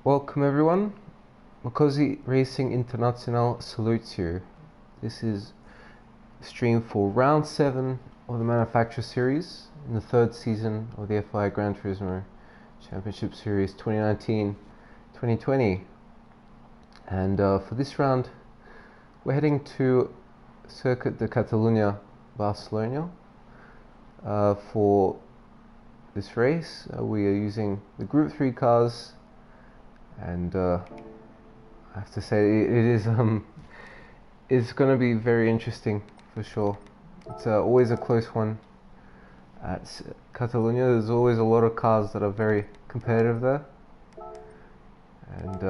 Welcome everyone. Makozi Racing Internacional salutes you. This is stream for round 7 of the Manufacturer Series in the 3rd season of the FIA Gran Turismo Championship Series 2019-2020. And for this round, we're heading to Circuit de Catalunya, Barcelona. For this race, we are using the Group 3 cars. And I have to say, it's going to be very interesting for sure. It's always a close one at Catalonia. There's always a lot of cars that are very competitive there, and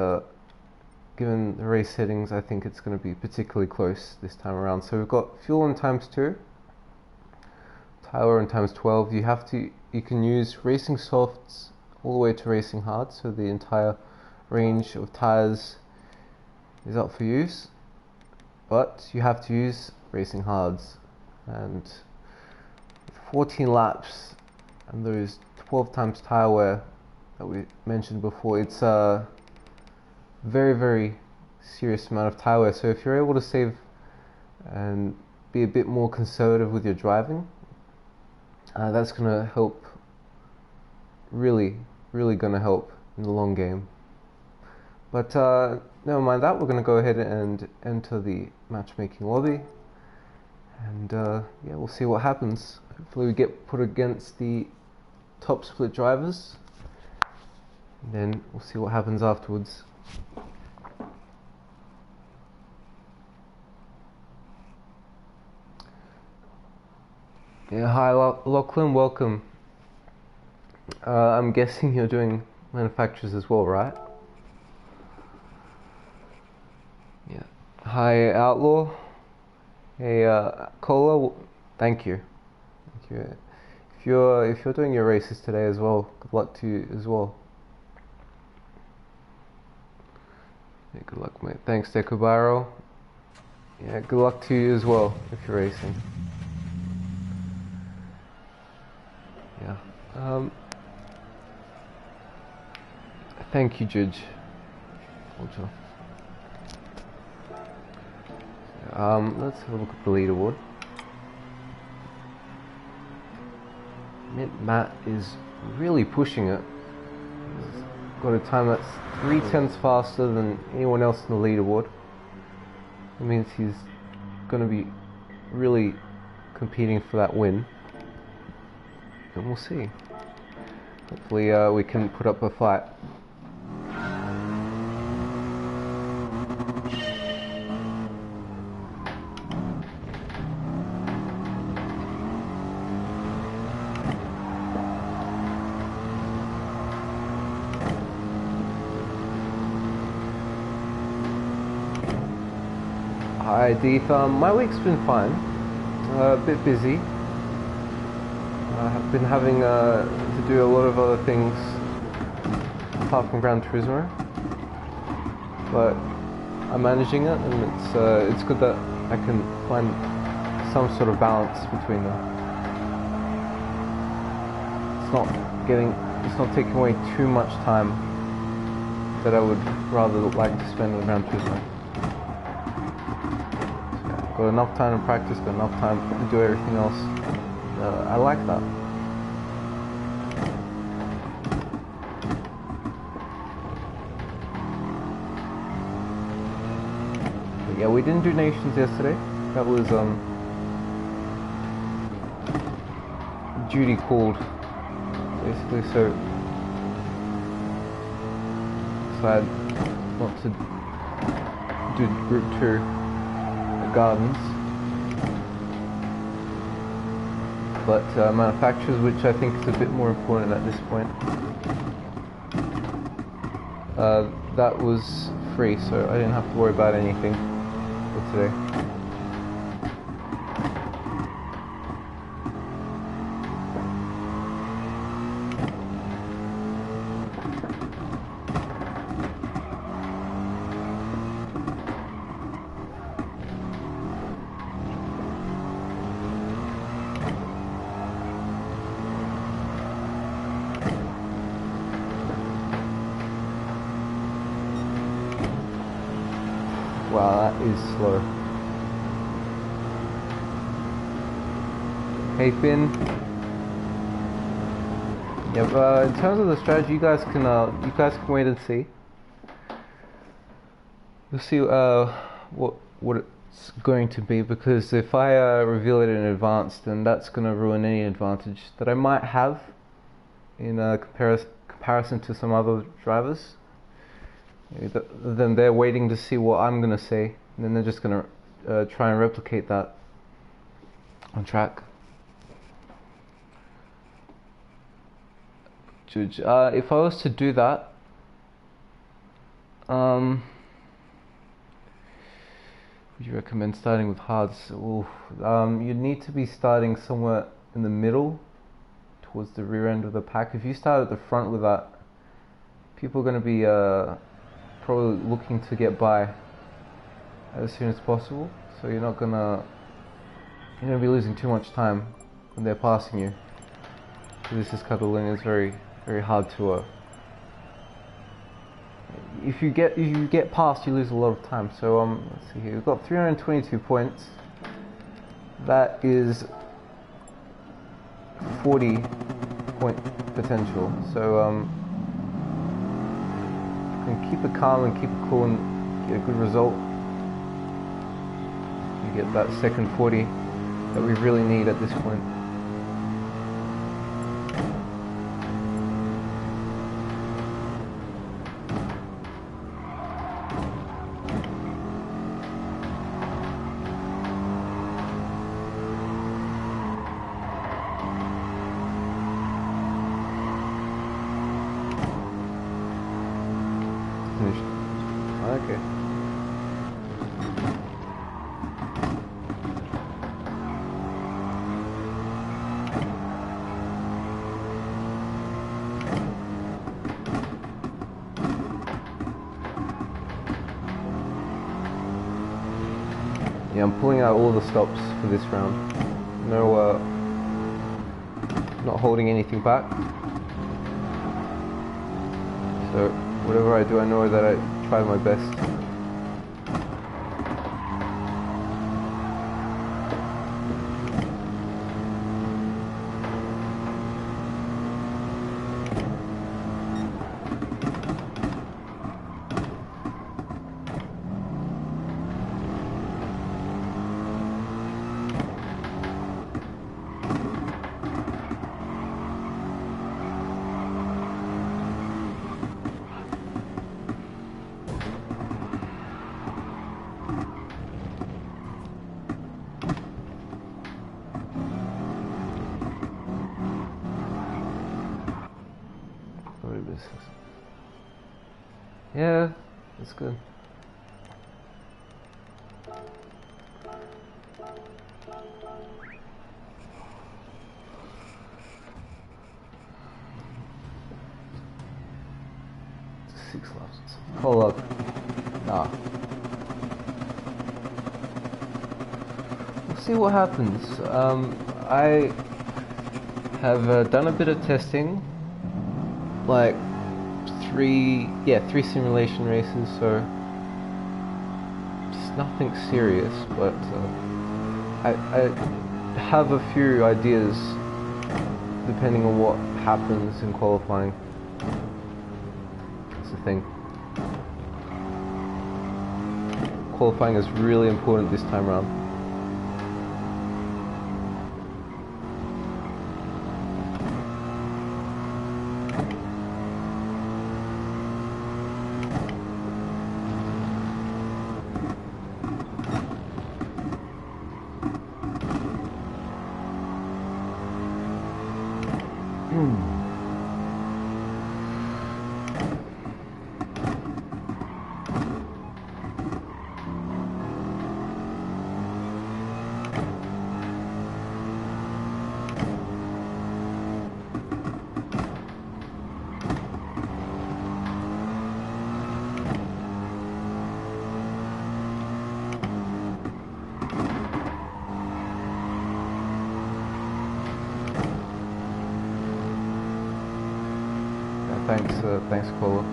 given the race settings, I think it's going to be particularly close this time around. So we've got fuel on ×2, tire on ×12. You can use racing softs all the way to racing hard, so the entire range of tires is up for use, but you have to use racing hards. And 14 laps and those 12 times tire wear that we mentioned before, it's a very serious amount of tire wear. So if you're able to save and be a bit more conservative with your driving, that's going to help, really going to help in the long game. But never mind that, we're going to go ahead and enter the matchmaking lobby, and yeah, we'll see what happens. Hopefully we get put against the top split drivers, and then we'll see what happens afterwards. Yeah, hi Lachlan, welcome. I'm guessing you're doing manufacturers as well, right? Yeah. Hi Outlaw. Hey Cola. Thank you. If you're doing your races today as well, good luck to you as well. Yeah, good luck, mate. Thanks, Decubaro. Yeah, good luck to you as well if you're racing. Yeah. Thank you, Judge. Let's have a look at the leaderboard. Matt is really pushing it. He's got a time that's 0.3 faster than anyone else in the leaderboard. That means he's going to be really competing for that win. And we'll see. Hopefully we can put up a fight. Hi Deep, my week's been fine, a bit busy. I've been having to do a lot of other things apart from Gran Turismo, but I'm managing it, and it's good that I can find some sort of balance between them. It's not taking away too much time that I would rather like to spend on Gran Turismo. Got enough time to practice, got enough time to do everything else. I like that. But yeah, we didn't do Nations yesterday. That was duty called, basically. So decided not to do Group 2. Gardens, but manufacturers, which I think is a bit more important at this point, that was free, so I didn't have to worry about anything for today. Wow, that is slow. Hey Finn. Yeah, in terms of the strategy, you guys can wait and see. We'll see what it's going to be, because if I reveal it in advance, then that's going to ruin any advantage that I might have in comparison to some other drivers. Then they're waiting to see what I'm going to say, and then they're just going to try and replicate that on track. If I was to do that, would you recommend starting with hards? You'd need to be starting somewhere in the middle, towards the rear end of the pack. If you start at the front with that, people are going to be probably looking to get by as soon as possible. So you're not gonna be losing too much time when they're passing you. This is cuddling is very hard to. If you get past, you lose a lot of time. So let's see here. We've got 322 points. That is 40 point potential. So you can keep it calm and keep it cool and get a good result. You get that second 40 that we really need at this point. Okay. Yeah, I'm pulling out all the stops for this round. No, not holding anything back. So whatever I do, I know that I tried my best. Yeah, that's good. Six laps. Hold up. Nah. We'll see what happens. I have done a bit of testing, like three simulation races, so it's nothing serious, but I have a few ideas depending on what happens in qualifying. That's the thing. Qualifying is really important this time around. Thanks, Cola.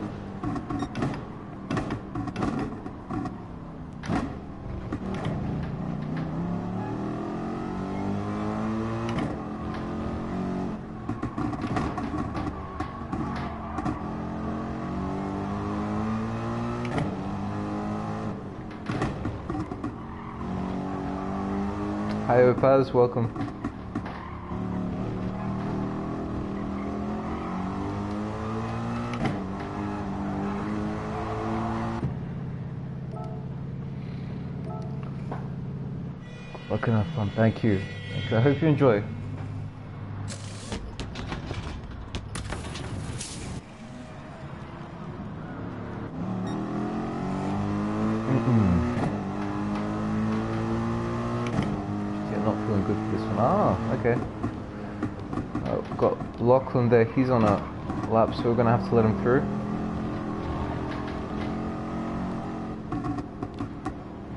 Hi Opaz, welcome. What can have fun? Thank you. I hope you enjoy. Yeah, not feeling good for this one. Ah, okay. We've got Lachlan there. He's on a lap, so we're gonna have to let him through.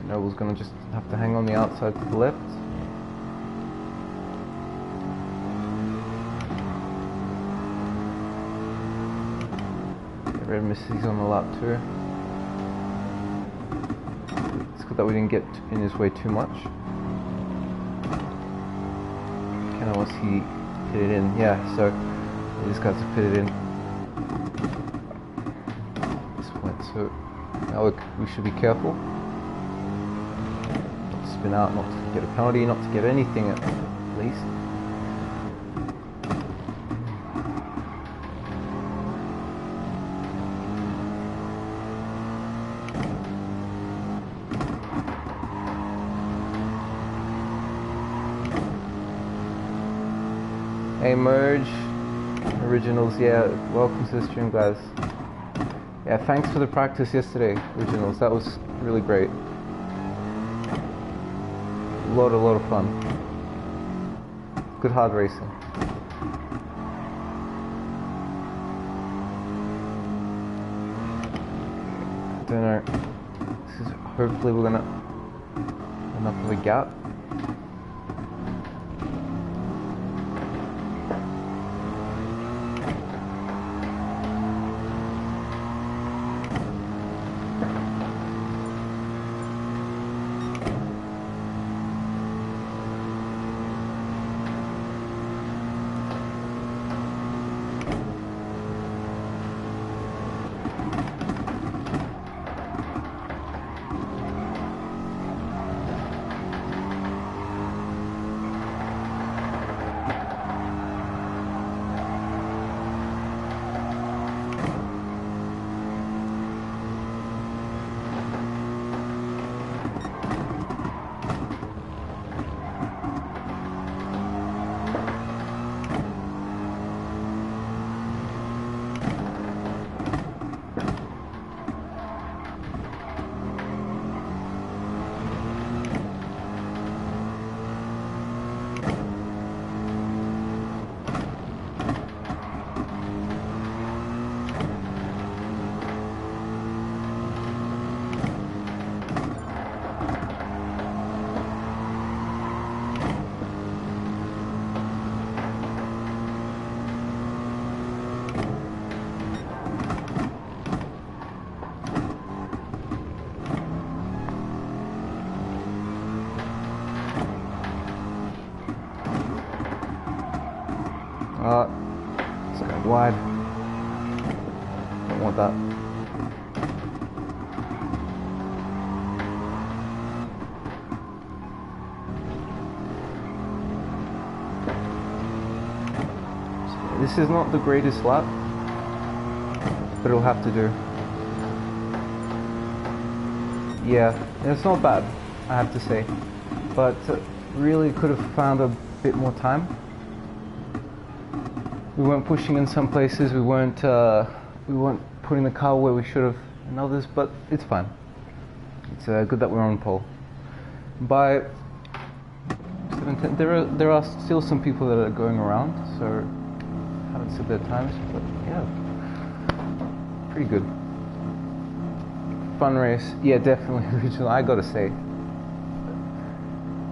Noble's gonna just have to hang on the outside to the left. Red Missy's on the lap too. It's good that we didn't get in his way too much. Kind of once he pitted in, yeah. So these guys have pitted in. This point, so now we should be careful. Not to spin out, not to get a penalty, not to get anything at least. Hey Merge, Originals, yeah, welcome to the stream guys. Yeah, thanks for the practice yesterday, Originals, that was really great. A lot of fun. Good hard racing. I don't know, this is, hopefully we're gonna enough of a gap. It's going wide. Don't want that. So this is not the greatest lap, but it'll have to do. Yeah, it's not bad, I have to say, but really could have found a bit more time. We weren't pushing in some places, we weren't putting the car where we should have in others, but it's fine. It's good that we're on pole. By 7:10, there are still some people that are going around, so haven't set their times, but yeah, pretty good. Fun race, yeah, definitely original. I gotta say,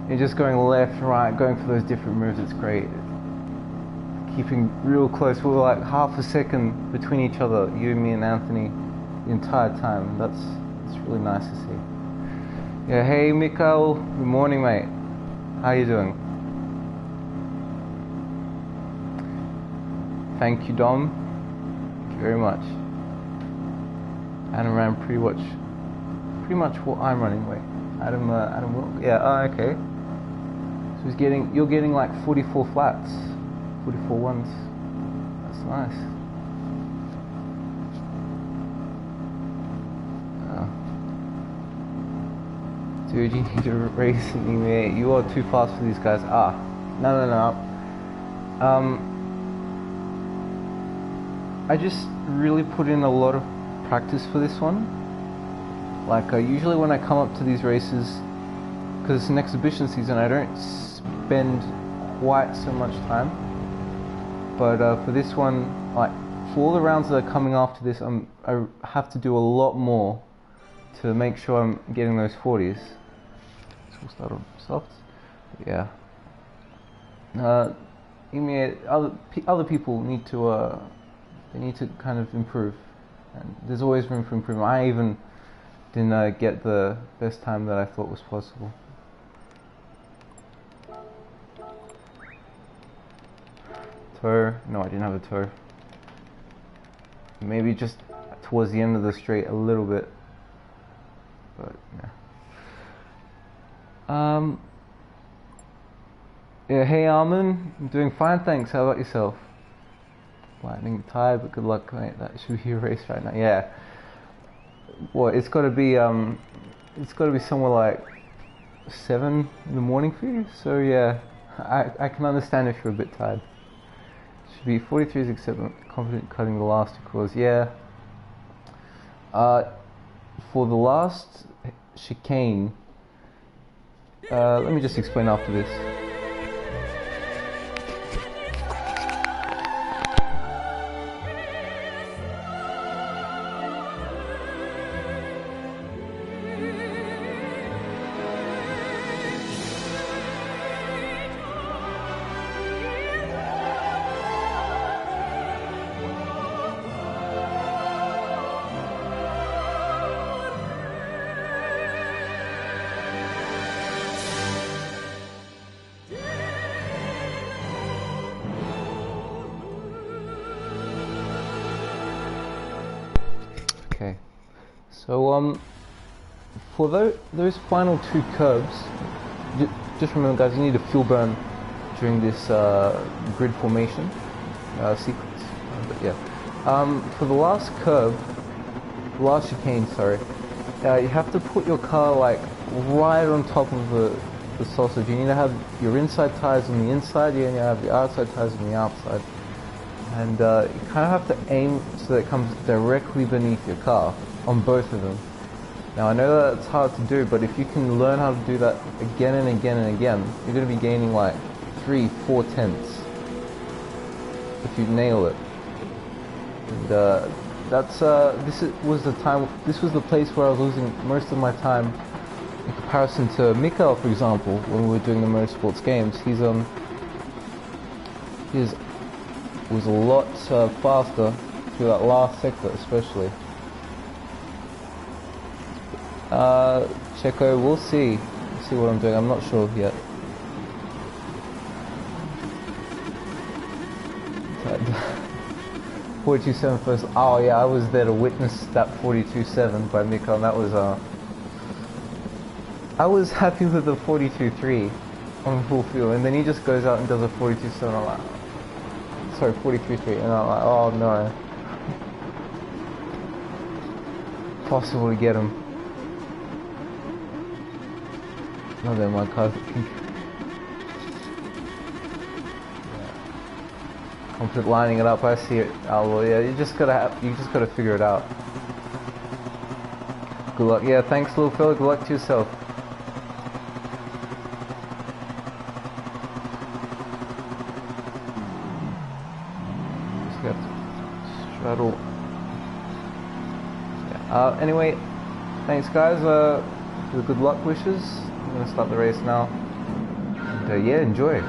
you're just going left, right, going for those different moves. It's great. Keeping real close. We were like half a second between each other, you, me, and Anthony, the entire time. That's really nice to see. Yeah. Hey, Mikael. Good morning, mate. How you doing? Thank you, Dom. Thank you very much. Adam ran pretty much what I'm running. Wait, Adam will. Yeah. Oh, okay. So You're getting like 44 flats, 44 ones. That's nice. Dude, you need to race me. You are too fast for these guys. No. I just really put in a lot of practice for this one. Like usually when I come up to these races, because it's an exhibition season, I don't spend quite so much time. But for this one, like for all the rounds that are coming after this, I have to do a lot more to make sure I'm getting those 40s. So we'll start on softs. Yeah. Other people need to they need to kind of improve, and there's always room for improvement. I even didn't get the best time that I thought was possible. Toe? No, I didn't have a toe. Maybe just towards the end of the straight a little bit, but yeah. Yeah, hey Armin, I'm doing fine, thanks. How about yourself? Lightning tired, but good luck, mate. That should be your race right now. Yeah. Well, it's got to be somewhere like 7 in the morning for you. So yeah, I can understand if you're a bit tired. Should be 43s, except confident cutting the last two corners. Yeah. For the last chicane, let me just explain after this. Okay, so for those final two curves, just remember guys, you need a fuel burn during this grid formation sequence. But yeah, for the last curve, the last chicane, sorry, you have to put your car like right on top of the sausage. You need to have your inside tires on the inside, you need to have your outside tires on the outside. And you kind of have to aim so that it comes directly beneath your car on both of them. Now I know that's hard to do, but if you can learn how to do that again and again and again, you're going to be gaining like 3-4 tenths if you nail it. And this was the place where I was losing most of my time in comparison to Mikael, for example, when we were doing the motorsports games. He's was a lot faster through that last sector, especially. Checo, we'll see. We'll see what I'm doing. I'm not sure yet. 42.7 first. Oh yeah, I was there to witness that 42.7 by Miko, and that was I was happy with the 42.3 on full field, and then he just goes out and does a 42.7. I'm like, sorry, 43.3, and I'm like, oh no. Possible to get him. Oh, then my car. Confident lining it up. I see it. Oh well, yeah. You just gotta figure it out. Good luck. Yeah, thanks, little fella. Good luck to yourself. Straddle. Yeah. Anyway, thanks guys for the good luck wishes. I'm gonna start the race now. And, yeah, enjoy.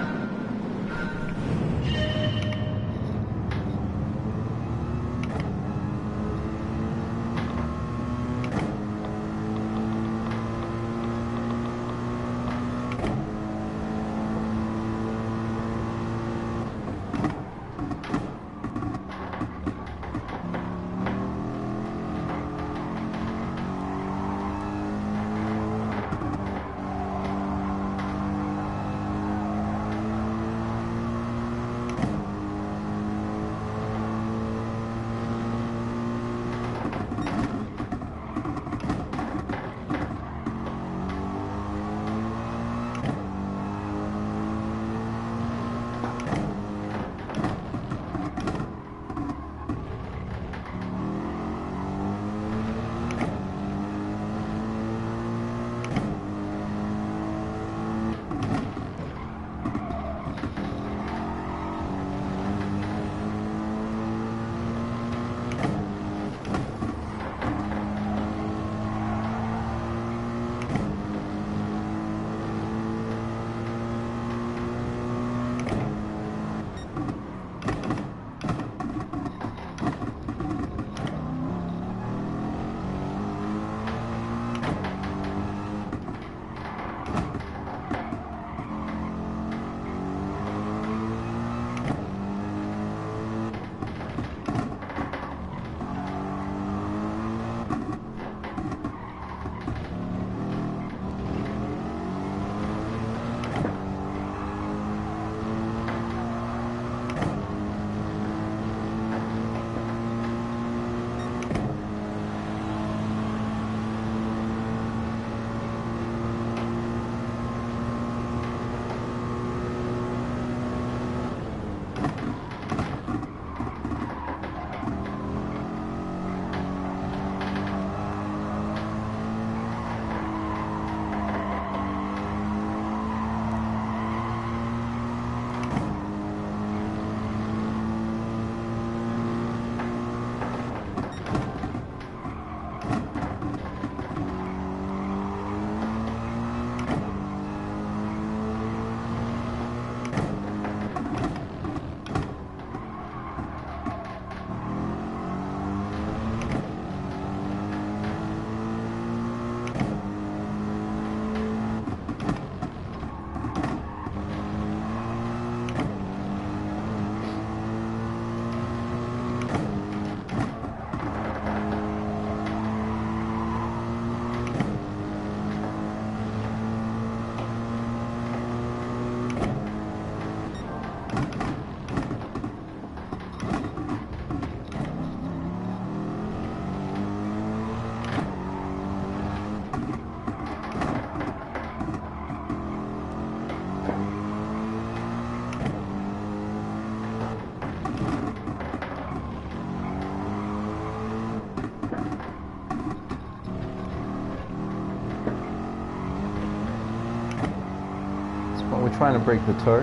trying to break the toe.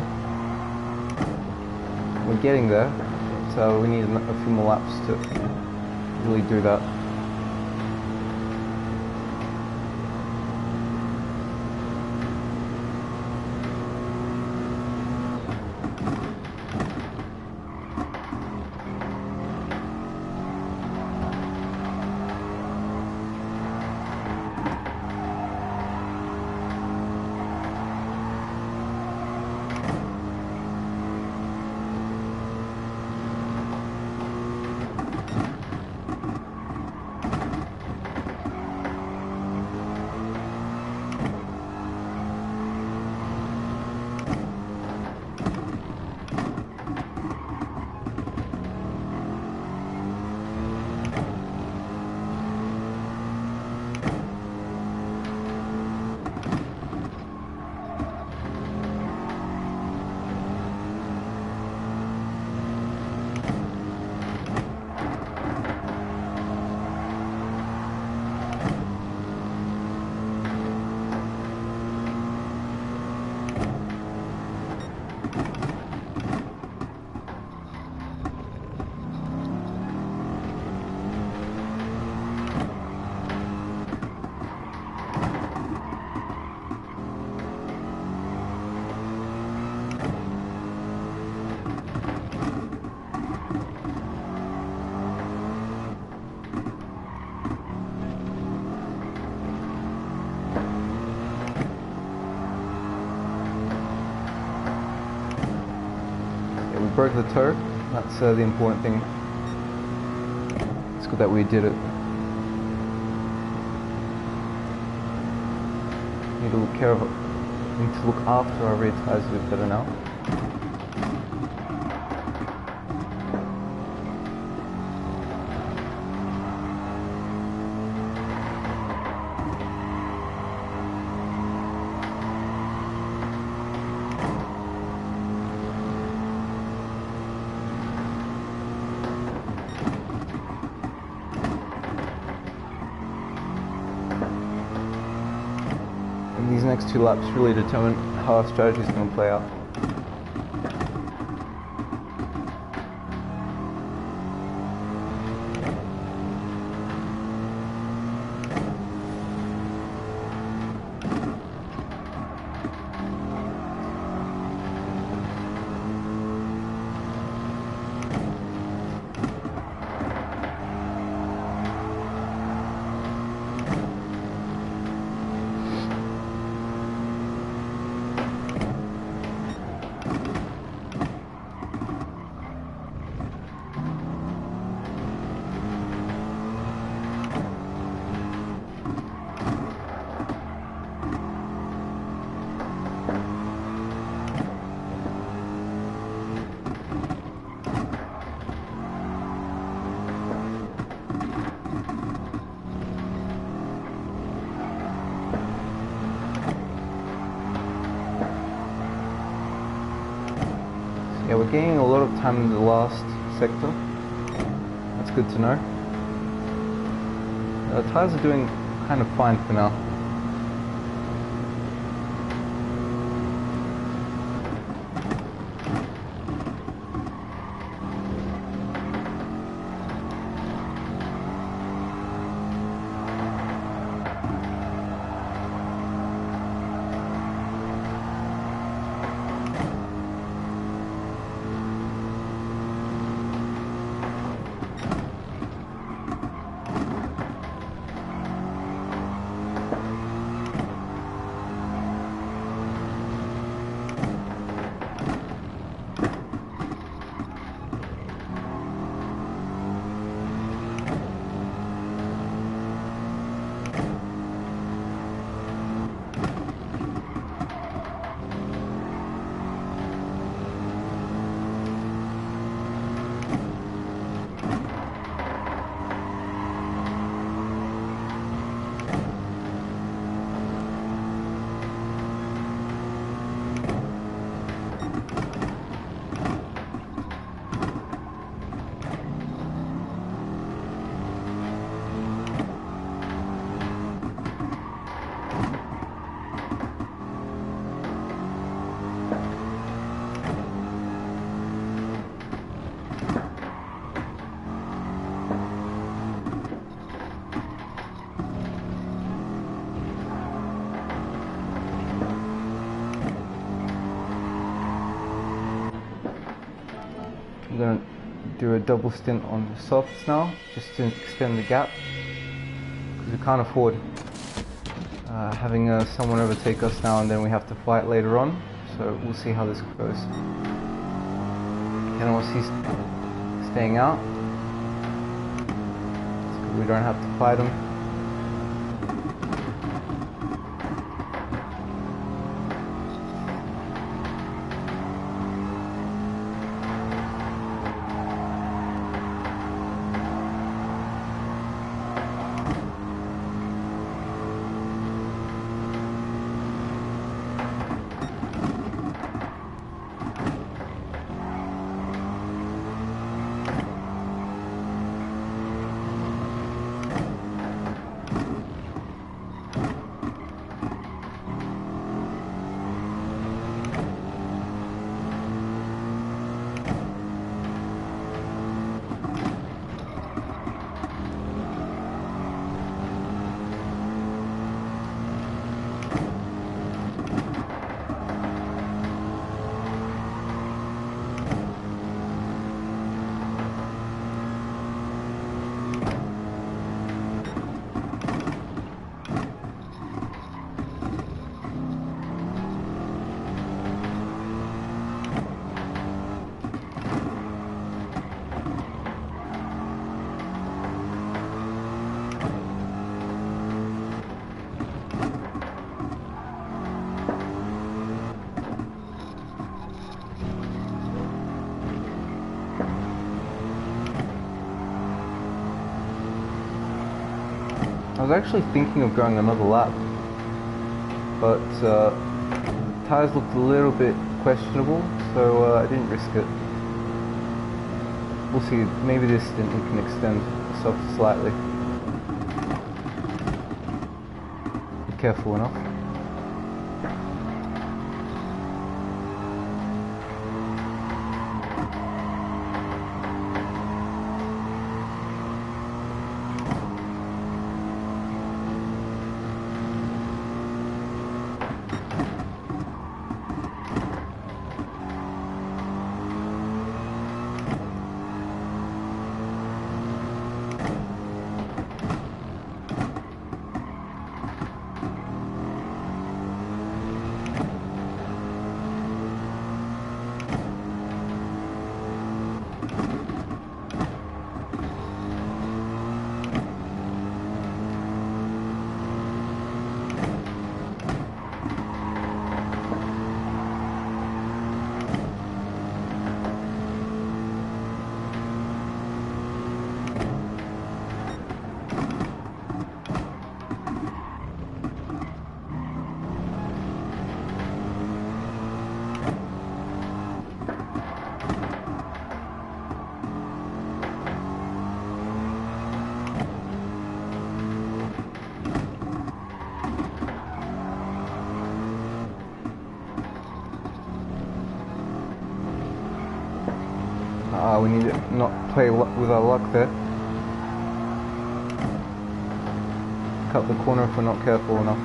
We're getting there, so we need a few more laps to really do that. Broke the toe. That's the important thing. It's good that we did it. Need to look after our rear tires a bit better now. These next two laps really determine how our strategy is going to play out. Yeah, we're gaining a lot of time in the last sector. That's good to know. The tyres are doing kind of fine for now. I'm going to do a double stint on softs now, just to extend the gap, because we can't afford having someone overtake us now and then we have to fight later on. So we'll see how this goes. And once he's staying out, we don't have to fight him. I was actually thinking of going another lap, but the tyres looked a little bit questionable, so I didn't risk it. We'll see, maybe this stint we can extend the soft slightly. Be careful enough. We need to not play with our luck there. Cut the corner if we're not careful enough.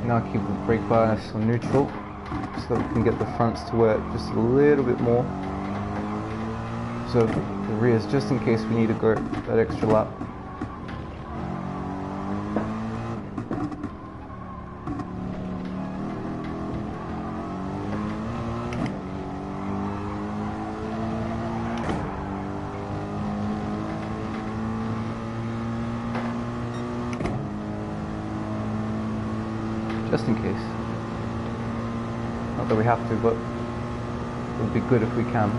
Now keep the brake bias on neutral. so that we can get the fronts to work just a little bit more. So the rears, just in case we need to go that extra lap. Just in case. Not that we have to, but it would be good if we can.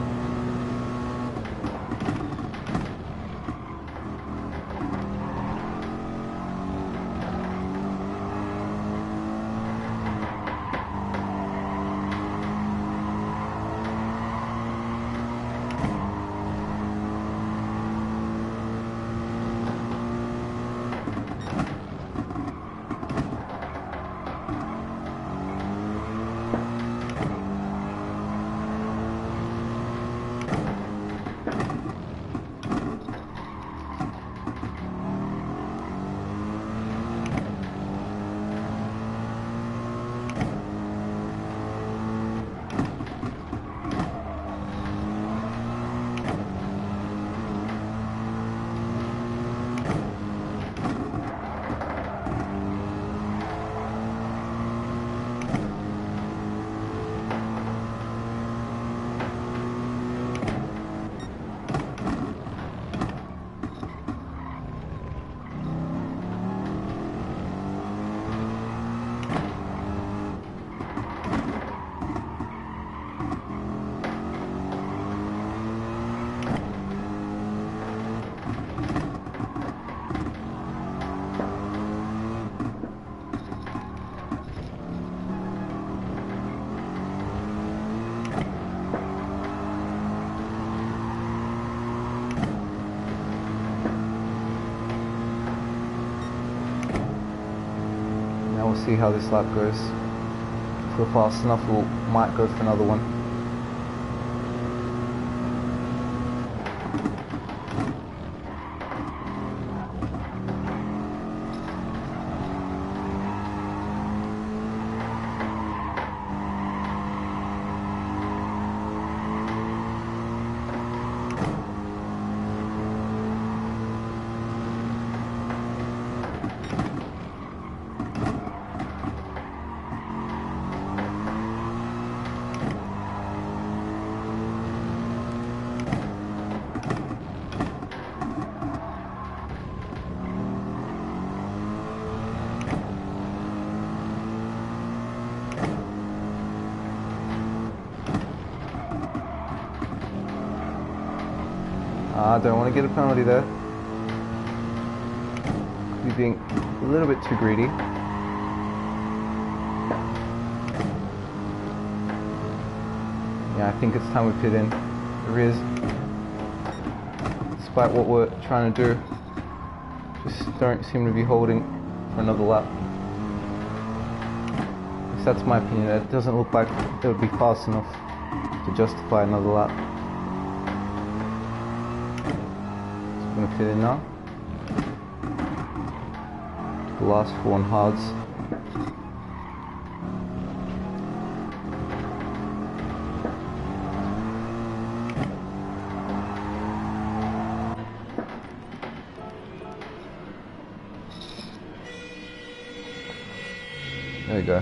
We'll see how this lap goes. If we're fast enough, we might go for another one. I don't want to get a penalty there. Could be being a little bit too greedy. Yeah, I think it's time we pit in. The rears, despite what we're trying to do, just don't seem to be holding for another lap. At least that's my opinion. It doesn't look like it would be fast enough to justify another lap. I'm going to fit in now. The last 4 on hards. There we go.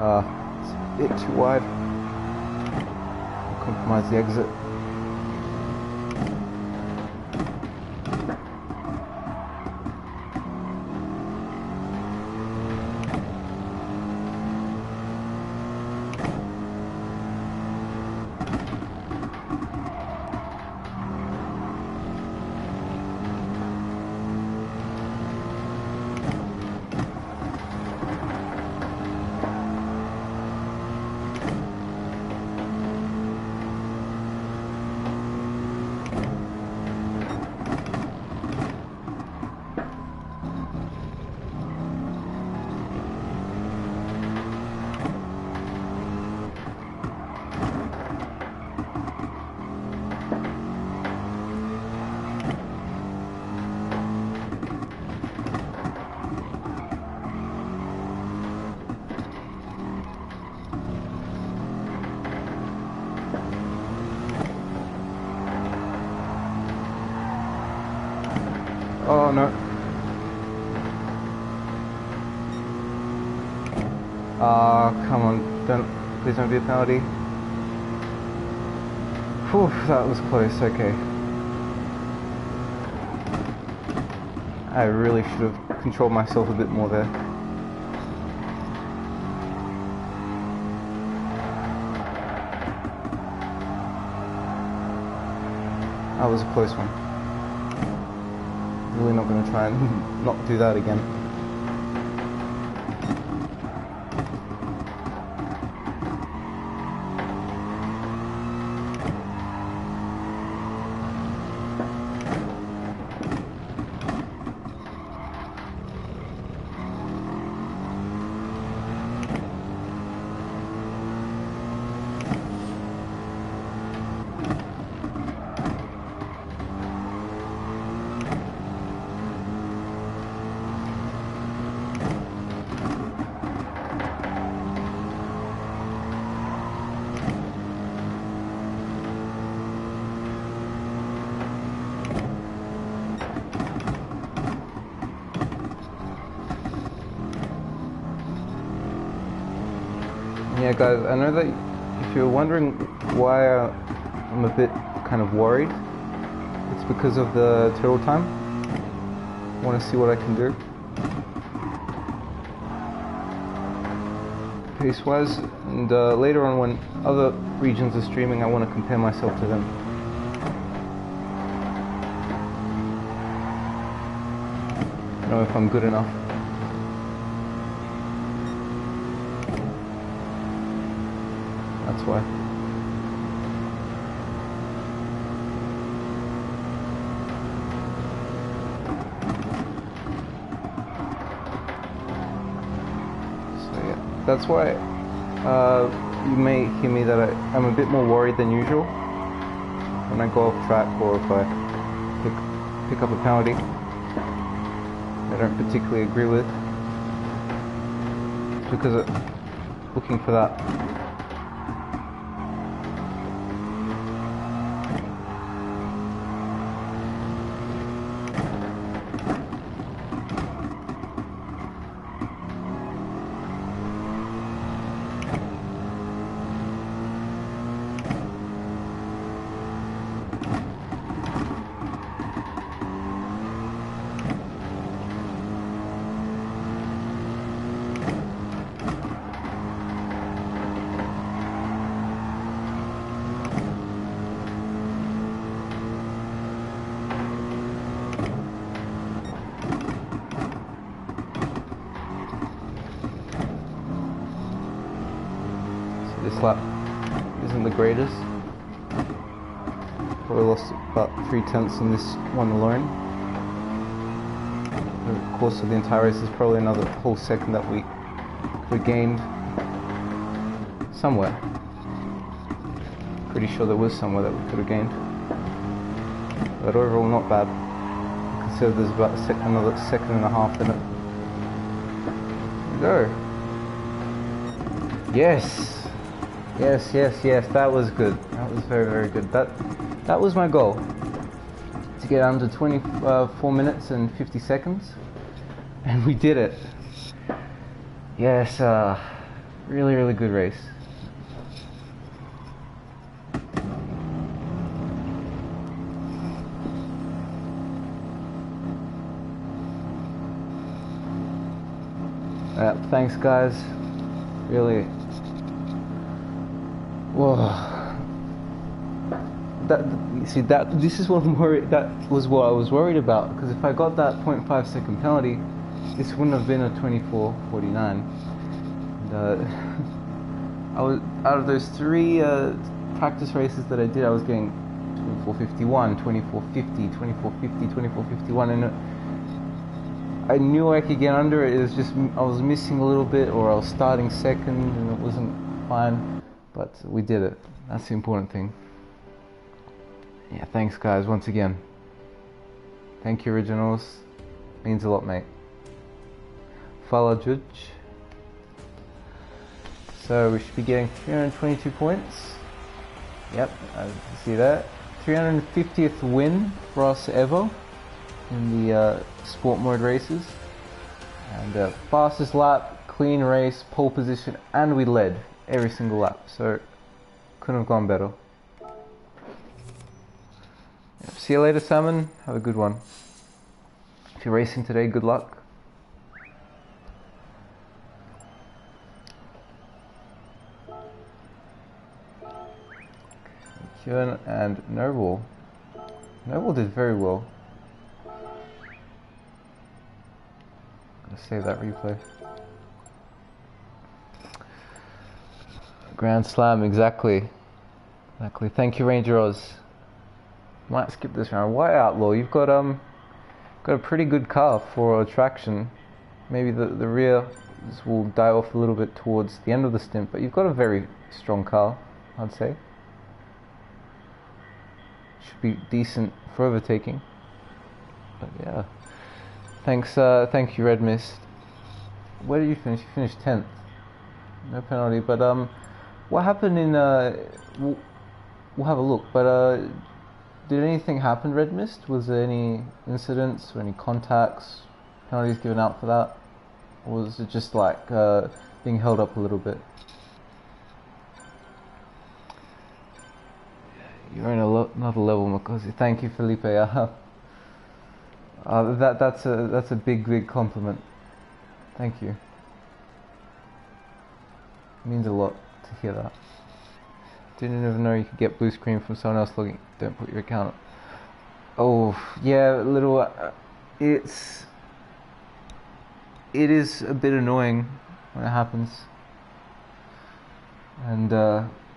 It's a bit too wide. Compromise the exit. Oh no. Come on, please don't be a penalty. Whew, that was close, okay. I really should have controlled myself a bit more there. That was a close one. Really not going to try and not do that again. Yeah guys, I know that if you're wondering why I'm a bit kind of worried, it's because of the turtle time. I want to see what I can do pace wise, and later on when other regions are streaming I want to compare myself to them. Know if I'm good enough. That's why. So yeah, that's why you may hear me that I'm a bit more worried than usual when I go off track, or if I pick up a penalty I don't particularly agree with. It's because I'm looking for that. This lap isn't the greatest. Probably lost about 3/10 in this one alone. Over the course of the entire race, there's probably another whole second that we could have gained somewhere. Pretty sure there was somewhere that we could have gained. But overall, not bad. Consider there's about another second and a half in it. There we go. Yes! Yes, yes, yes, that was good. That was very, very good. That was my goal. To get under 24 minutes and 50 seconds. And we did it. Yes, Really, really good race. Thanks guys. Really. Whoa. This is what I'm worried. That was what I was worried about, because if I got that 0.5 second penalty, this wouldn't have been a 24:49. I was out of those 3 practice races that I did, I was getting 24:51, 24:50, 24:50, 24:51, and I knew I could get under it. It was just I was missing a little bit, or I was starting second, and it wasn't fine. But we did it. That's the important thing. Yeah, thanks guys once again. Thank you, Originals. Means a lot, mate. Fala Judge. So we should be getting 322 points. Yep, I see that. 350th win for us ever in the sport mode races. And fastest lap, clean race, pole position, and we led every single lap. So couldn't have gone better. See you later, Salmon. Have a good one. If you're racing today, good luck. Kieran and Noble. Noble did very well. Gotta save that replay. Grand Slam, exactly. Exactly. Thank you, Ranger Oz. Might skip this round. Why Outlaw? You've got a pretty good car for traction. Maybe the rear will die off a little bit towards the end of the stint, but you've got a very strong car, I'd say. Should be decent for overtaking. But yeah. Thanks. Thank you, Red Mist. Where did you finish? You finished 10th. No penalty. But what happened in? We'll have a look. But did anything happen, Red Mist? Was there any incidents or any contacts, penalties given out for that? Or was it just like being held up a little bit? You're in another level, Makozi. Thank you, Felipe. That's a big compliment. Thank you. It means a lot to hear that. Didn't even know you could get blue screen from someone else logging. Don't put your account up. Oh yeah, little. It is a bit annoying when it happens. And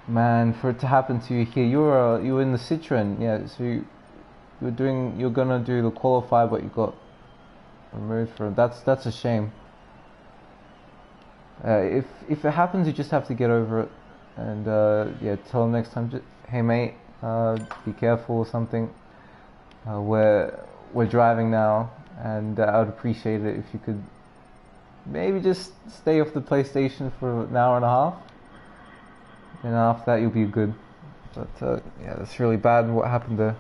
man, for it to happen to you here, you're in the Citroen, yeah. So you're gonna do the qualify, but you got removed for it. That's a shame. If it happens, you just have to get over it. And yeah, tell them next time, just, hey mate, be careful or something. We're driving now, and I would appreciate it if you could maybe just stay off the PlayStation for an hour and a half. And after that, you'll be good. But yeah, that's really bad what happened there.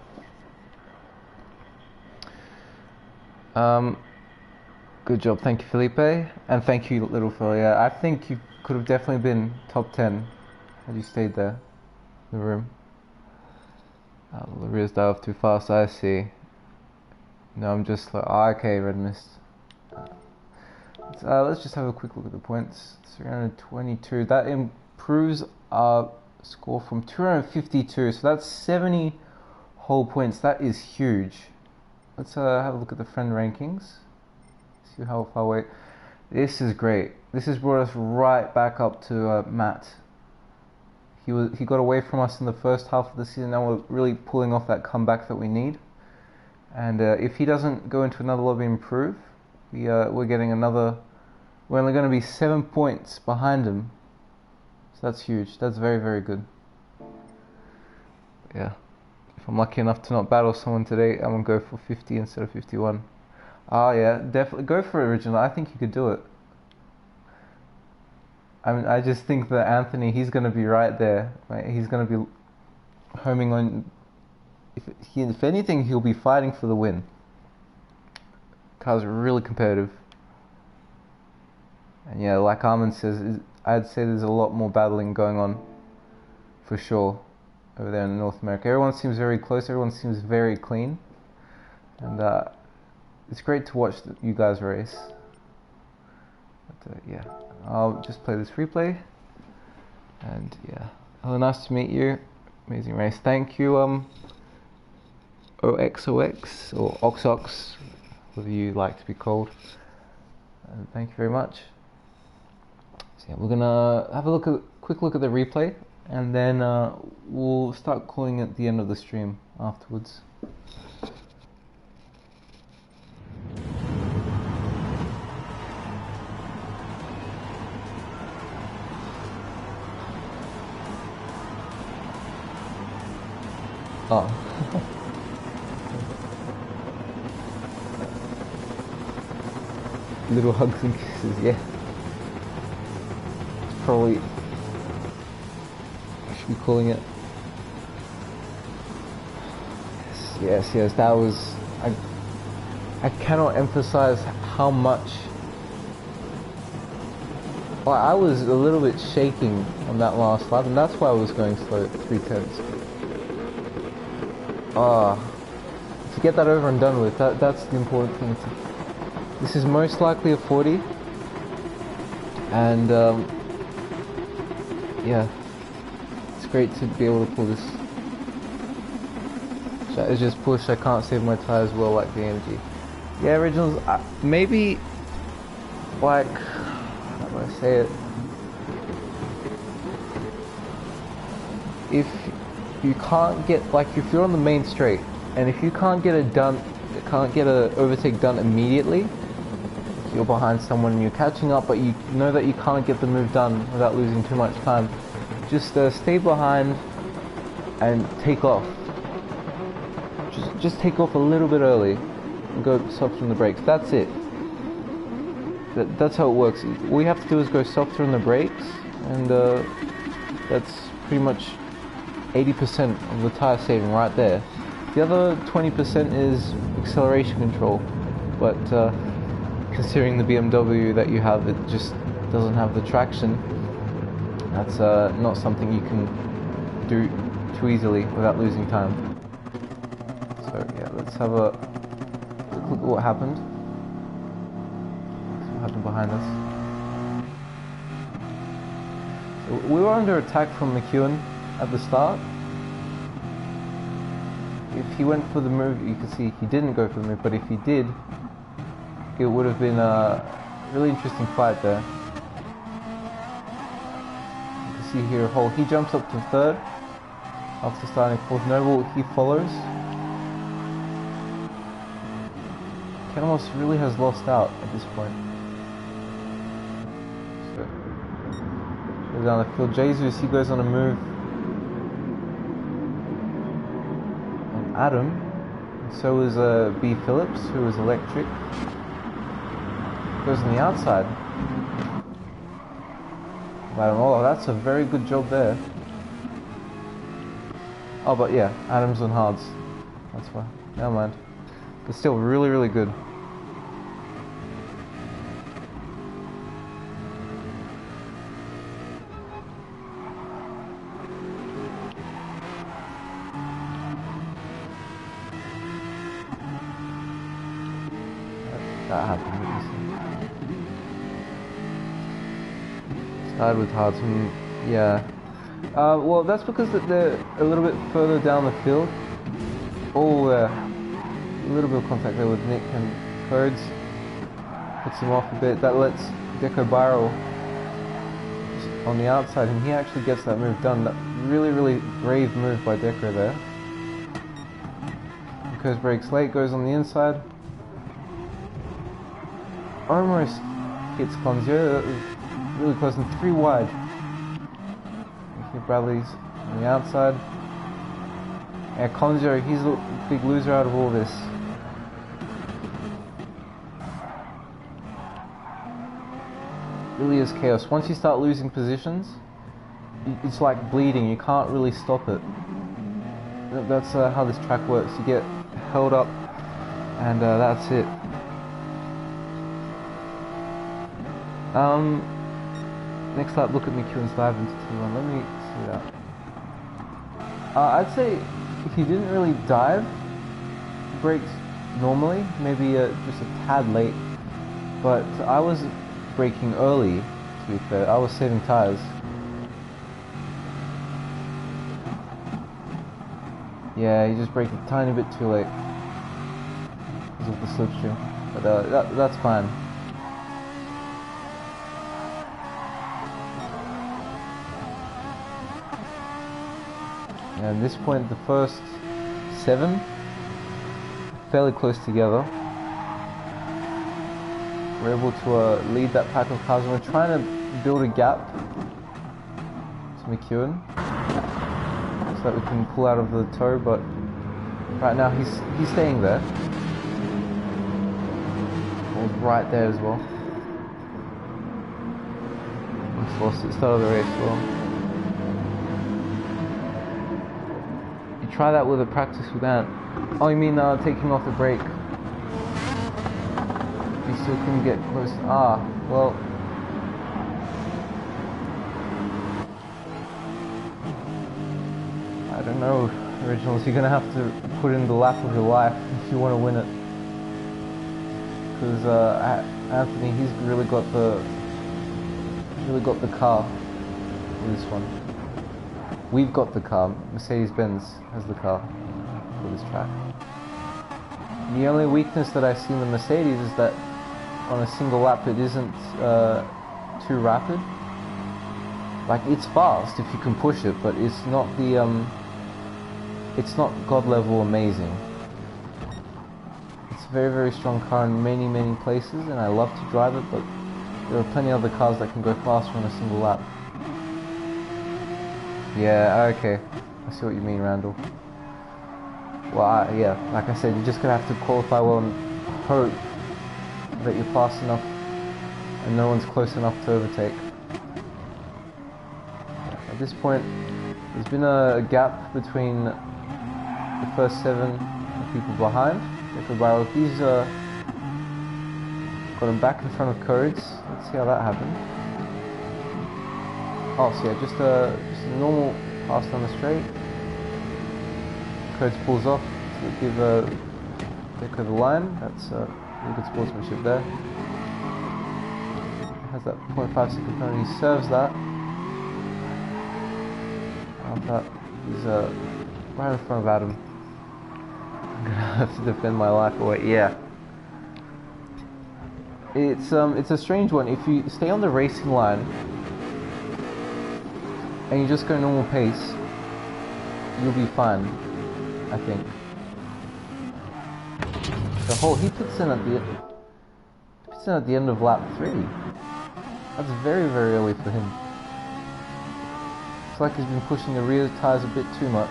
Good job, thank you, Felipe, and thank you, little fella. Yeah, I think you could have definitely been top 10 had you stayed there in the room. The rears dive off too fast, I see. No, I'm just like, oh, okay, Red Mist. Let's just have a quick look at the points. 322, that improves our score from 252, so that's 70 whole points. That is huge. Let's have a look at the friend rankings. See how far away. This is great. This has brought us right back up to Matt. He got away from us in the first half of the season. Now we're really pulling off that comeback that we need. And if he doesn't go into another lobby and improve, we're getting another. We're only going to be 7 points behind him. So that's huge. That's very good. Yeah. If I'm lucky enough to not battle someone today, I'm going to go for 50 instead of 51. Oh yeah, definitely go for original. I think you could do it. I mean, I just think that Anthony, he's going to be right there. Right? He's going to be homing on. If anything, he'll be fighting for the win. Car's really competitive. And yeah, like Armin says, I'd say there's a lot more battling going on, for sure, over there in North America. Everyone seems very close, everyone seems very clean, and it's great to watch you guys race. But yeah, I'll just play this replay, and yeah, hello, nice to meet you, amazing race, thank you, OXOX, or OXOX, whatever you like to be called, and thank you very much. So yeah, we're gonna have a quick look at the replay, and then we'll start calling at the end of the stream afterwards. Oh. Little hugs and kisses, yeah. It's probably, I should be calling it. Yes, that was, I cannot emphasize how much, well, I was a little bit shaking on that last lap, and that's why I was going slow at 3/10. To get that over and done with, that's the important thing. This is most likely a 40, and yeah, it's great to be able to pull this. It's just push, I can't save my tires well like the AMG. Yeah, originals, maybe, like, how do I say it? If you can't get, like, if you're on the main straight, and if you can't get it done, can't get a overtake done immediately, you're behind someone and you're catching up, but you know that you can't get the move done without losing too much time, just stay behind and take off. Just take off a little bit early and go softer on the brakes. That's it. That's how it works. All you have to do is go softer on the brakes, and that's pretty much 80% of the tire saving right there. The other 20% is acceleration control, but considering the BMW that you have, it just doesn't have the traction. That's not something you can do too easily without losing time. So yeah, let's have a quick look at what happened. What happened behind us? So we were under attack from McEwen at the start. If he went for the move, you can see he didn't go for the move, but if he did, it would have been a really interesting fight there. You can see here, he jumps up to third after starting fourth. Noble, he follows. Kenamos really has lost out at this point. So, goes down the field. Jesus, he goes on a move on Adam. And so is B. Phillips, who is electric. Goes on the outside. Oh, that's a very good job there. Oh, but yeah, Adam's on hards. That's why. Never mind. But still, really, really good. That happened. Started with hards. Yeah. Well, that's because they're a little bit further down the field. Oh, a little bit of contact there with Nick and Codes. Puts him off a bit. That lets Deco Barrel on the outside, and he actually gets that move done. That really, really brave move by Deco there. Codes breaks late, goes on the inside. Almost hits Conzio. Really close, and 3 wide. Bradley's on the outside. Yeah, Conzio, he's a big loser out of all this. Really is chaos. Once you start losing positions, it's like bleeding. You can't really stop it. That's how this track works. You get held up, and that's it. Next lap, look at McEwen's dive into T1. Let me see that. I'd say if he didn't really dive, braked normally, maybe just a tad late. But I was braking early, to be fair. I was saving tires. Yeah, he just braked a tiny bit too late because of the slipstream. But that's fine. And at this point, the first 7 fairly close together. We're able to lead that pack of cars, and we're trying to build a gap to McEwen so that we can pull out of the tow. But right now he's staying there. Paul's right there as well. He's lost at the start of the race as well. Try that with a practice with Ant. Oh, you mean taking off the brake? You still couldn't get close. Ah, well. I don't know, Originals. You're gonna have to put in the lap of your life if you want to win it. Because Anthony, he's really got the car for this one. We've got the car. Mercedes-Benz has the car for this track. The only weakness that I see in the Mercedes is that on a single lap it isn't too rapid. Like, it's fast if you can push it, but it's not it's not God level amazing. It's a very, very strong car in many, many places, and I love to drive it, but there are plenty of other cars that can go faster on a single lap. Yeah, okay. I see what you mean, Randall. Well, yeah, like I said, you're just going to have to qualify well and hope that you're fast enough and no one's close enough to overtake. At this point, there's been a gap between the first 7 people behind. He's got him back in front of Codes. Let's see how that happened. Oh, so yeah, just a normal pass down the straight. Codes pulls off to give Deco the line. That's really good sportsmanship there. Has that 0.5 second penalty. He serves that. After that, he's right in front of Adam. I'm gonna have to defend my life away. Yeah. It's a strange one. If you stay on the racing line and you just go normal pace, you'll be fine, I think. The whole he puts in at the end of lap 3. That's very, very early for him. It's like he's been pushing the rear tires a bit too much.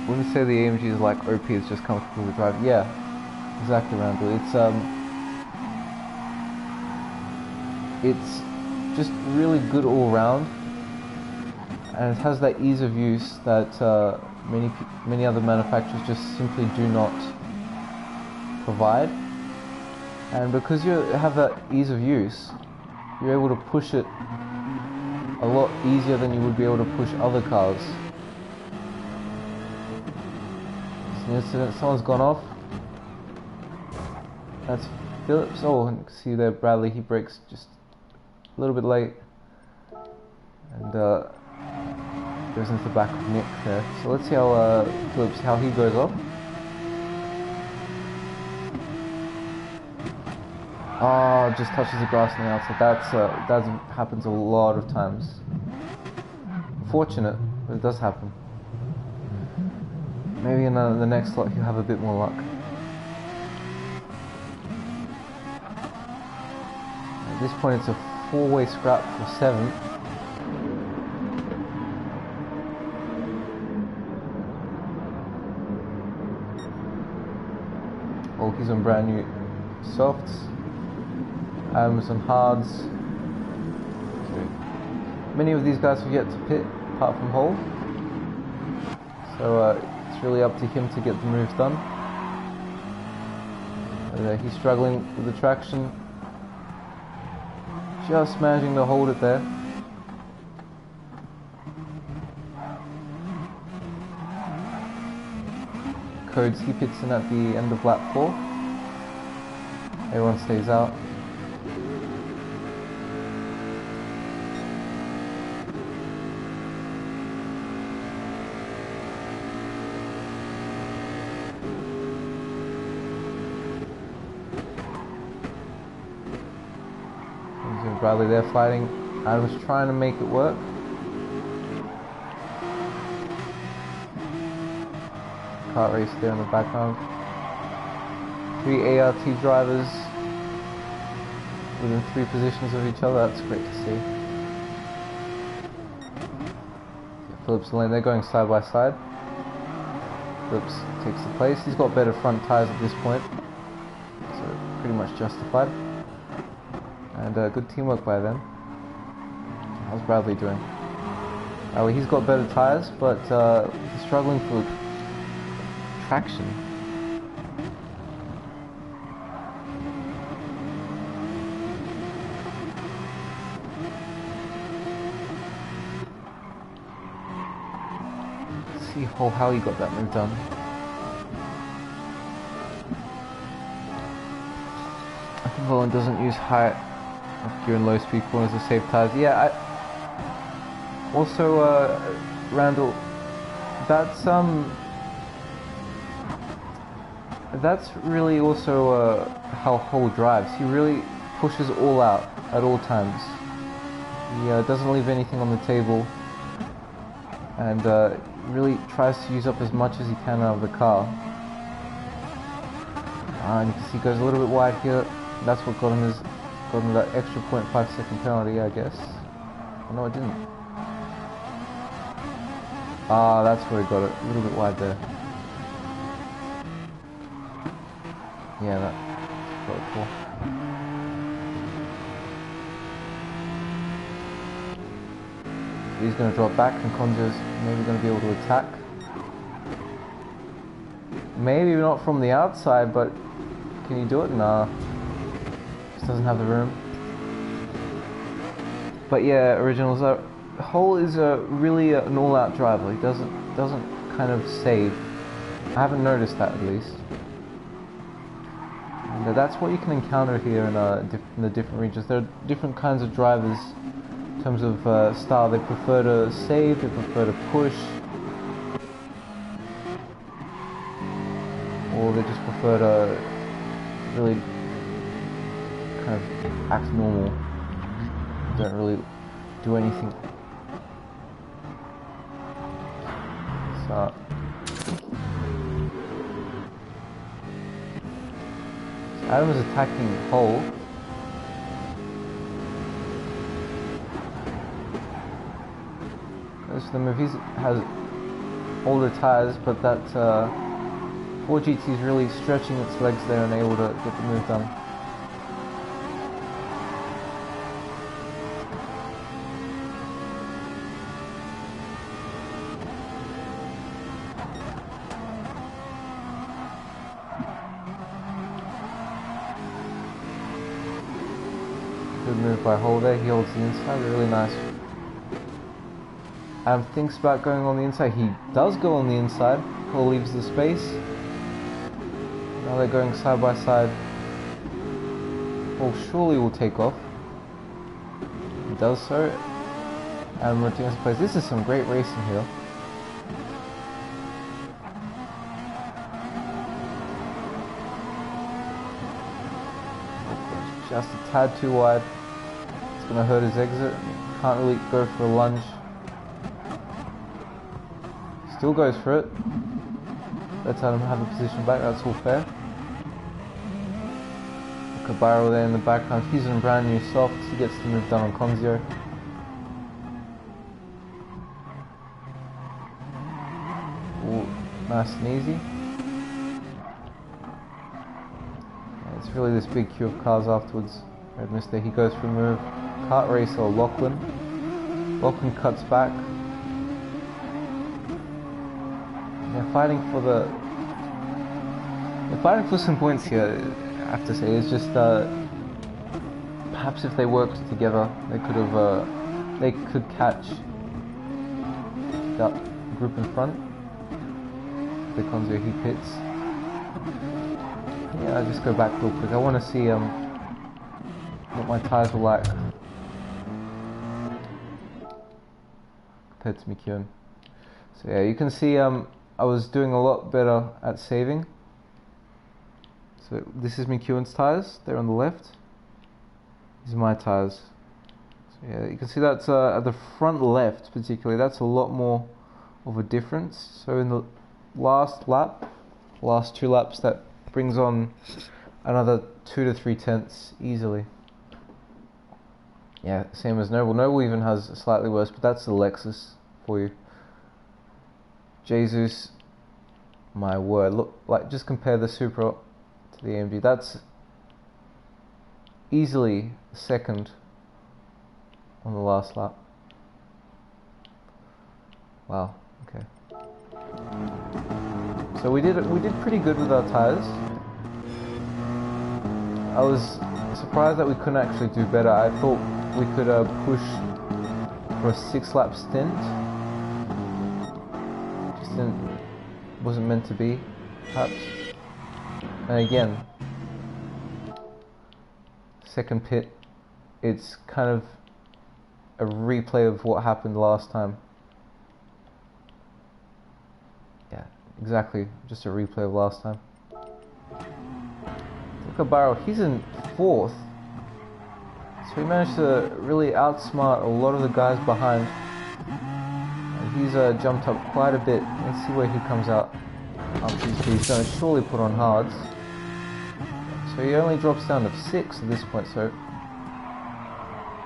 When you say the AMG is like OP, it's just comfortable to drive. Yeah, exactly, Randall. It's just really good all round, and it has that ease of use that many other manufacturers just simply do not provide. And because you have that ease of use, you're able to push it a lot easier than you would be able to push other cars. Incident, someone's gone off. That's Phillips. Oh, and you can see there Bradley, he brakes just a little bit late and goes into the back of Nick there. So let's see how Phillips, how he goes off. Oh, just touches the grass on the outside. That happens a lot of times. Unfortunate, but it does happen. Maybe in the next lot you'll have a bit more luck. At this point it's a 4-way scrap for 7th. Oh, he's on brand new softs. Adam's on hards. Many of these guys have yet to pit, apart from Hole. So it's It's really up to him to get the moves done. He's struggling with the traction. Just managing to hold it there. Codes, he pits in at the end of lap 4. Everyone stays out. Bradley there fighting. Adam's trying to make it work. Kart race there in the background. 3 ART drivers within 3 positions of each other. That's great to see. Phillips and Lane, they're going side by side. Phillips takes the place. He's got better front tyres at this point, so pretty much justified. And good teamwork by them. How's Bradley doing? Well, he's got better tyres, but he's struggling for traction. Let's see how he got that move done. I think Volin doesn't use high gear and low speed corners to save tyres. Yeah, also Randall, that's really also how Hull drives. He really pushes all out at all times. He doesn't leave anything on the table, and really tries to use up as much as he can out of the car. And you can see he goes a little bit wide here. That's what got him that extra 0.5 second penalty, I guess. Oh, no, it didn't. Ah, that's where he got it. A little bit wide there. Yeah, that's got it cool. He's going to drop back, and Conjo's maybe going to be able to attack. Maybe not from the outside, but can you do it? Nah. Just doesn't have the room. But yeah, Originals, Hull is really an all-out driver. He doesn't kind of save. I haven't noticed that, at least. And that's what you can encounter here in the different regions. There are different kinds of drivers in terms of style. They prefer to save, they prefer to push, or they just prefer to really kind of act normal. Don't really do anything. So Adam is attacking Hull. Goes for the move. He has older tyres, but that 4GT is really stretching its legs there and able to get the move done. Good move by Hull there. He holds the inside, really nice. Adam thinks about going on the inside. He does go on the inside. Hull leaves the space. Now they're going side by side. Hull surely will take off. He does so. Adam retains place. This is some great racing here. Just a tad too wide. It's going to hurt his exit. Can't really go for a lunge. Still goes for it. Let's let him have the position back. That's all fair. Caballero there in the background. He's in brand new softs. He gets the move done on Conzio. Ooh, nice and easy. It's really this big queue of cars afterwards. Red Mist there, he goes for a move. Kart racer Lachlan. Lachlan cuts back. they're fighting for some points here. I have to say, it's just perhaps if they worked together, they could catch that group in front. The Conzo he pits. Yeah, I'll just go back real quick. I want to see what my tyres were like compared to McEwen. So yeah, you can see I was doing a lot better at saving. So this is McEwen's tyres, they're on the left. These are my tyres. So yeah, you can see that's at the front left particularly, that's a lot more of a difference. So in the last two laps, that brings on another 2 to 3 tenths easily. Yeah, same as Noble. Noble even has slightly worse, but that's the Lexus for you. Jesus, my word, look, like, just compare the Supra to the AMG. That's easily second on the last lap. Wow. Okay. So we did pretty good with our tires. I was surprised that we couldn't actually do better. I thought we could push for a 6-lap stint. Just wasn't meant to be, perhaps. And again, second pit, it's kind of a replay of what happened last time. Yeah, exactly, just a replay of last time. Look at Barrow, he's in 4th. So he managed to really outsmart a lot of the guys behind. And he's jumped up quite a bit. Let's see where he comes out after he's going to surely put on hards. So he only drops down to 6 at this point, so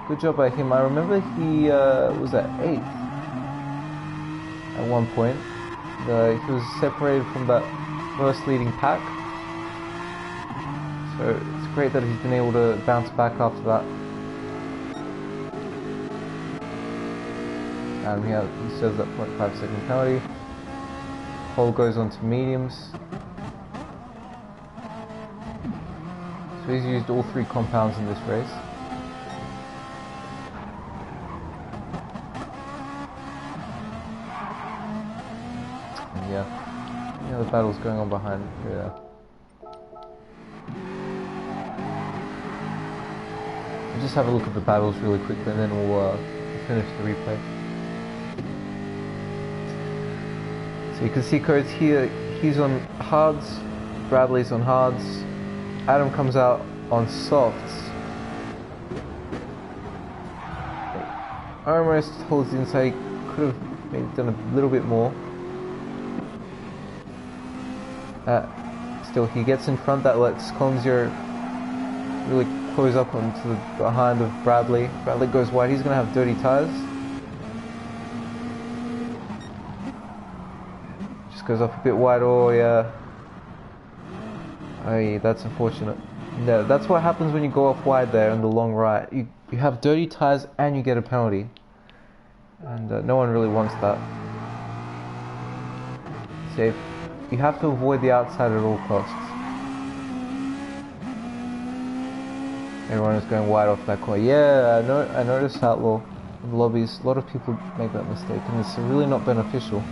good job by him. I remember he was at 8th at one point. He was separated from that first leading pack. So it's great that he's been able to bounce back after that. And he serves that 0.5 second penalty. Pole goes on to mediums. So he's used all 3 compounds in this race. And yeah, the battle's going on behind here. We'll just have a look at the battles really quickly and then we'll finish the replay. So you can see Coates here, he's on hards, Bradley's on hards, Adam comes out on softs. Armrest holds the inside, could have maybe done a little bit more. Still, he gets in front, that lets Conzio really close up onto the behind of Bradley. Bradley goes wide, he's going to have dirty tyres. Just goes off a bit wide, oh yeah. Oh yeah, that's unfortunate. No, that's what happens when you go off wide there in the long right. You have dirty tyres and you get a penalty. And no one really wants that. So you have to avoid the outside at all costs. Everyone is going wide off that corner. Yeah, I noticed Outlaw in the lobbies. A lot of people make that mistake and it's really not beneficial.